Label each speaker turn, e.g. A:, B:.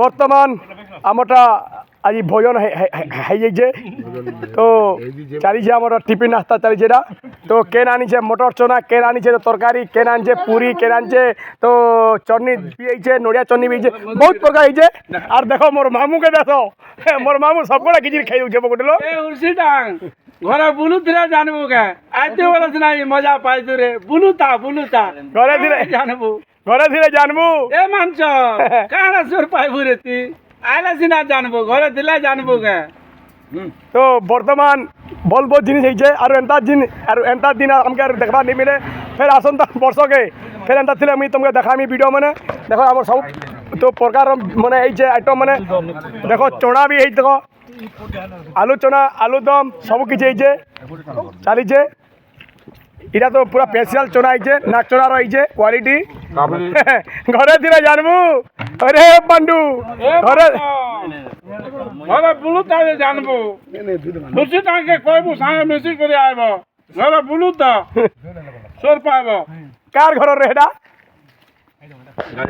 A: বর্তমান আমটা আজ ভোজন হয়ে যাইছে তো চালিছে আমার টিফিন নাস্তা চালিছে এটা তো কেন আনিছে মটর চনা কেন আনিছে তো তরকারি কেন আনছে পুরি কেন আনছে তো চটনি পিয়েছে নড়িয়া চটনি পিয়েছে বহুত প্রকার হয়েছে আর দেখো মোর মামুকে দেখো মোর মামু সবকটা খিচুড়ি খাই উঠছে পকেটে
B: ঘরে বুলুতরা জানবো কে আইতে বলছ না মজা পাইতো রে বুলুতা
A: ঘরে ধীরে
B: জানবো
A: ঘরে ধীরে জানবু
B: এ মানছ কানা সুর পাইবু রে তুই আইলা সিনা জানবো ঘরে দিলে জানবো কে
A: তো বর্তমান বলবো জিনিস হয়েছে আর এন্তা দিন আমাকে আর দেখবার नहीं मिले फिर আসন্তা বর্ষকে फिर এন্তা ଥିଲେ আমি তোমাকে দেখামি ভিডিও মানে দেখো আমার সব তো প্রকার মানে হয়েছে আইটম মানে দেখো চনা भी হয়েছে দেখো আলু চনা আলু দম সব কিছু হয়েছে চালিছে এটা তো পুরা স্পেশাল চনা হয়েছে নাক চনার হয়েছে কোয়ালিটি ঘরে দিলে জানবু আরে পান্ডু ঘরে
B: ঘরে বুলুতা জানবো বুঝছি তাকে কইবু সাঙ্গে মিশি করে আইব ঘরে বুলুতা সোর পাইব
A: কার ঘর রে এটা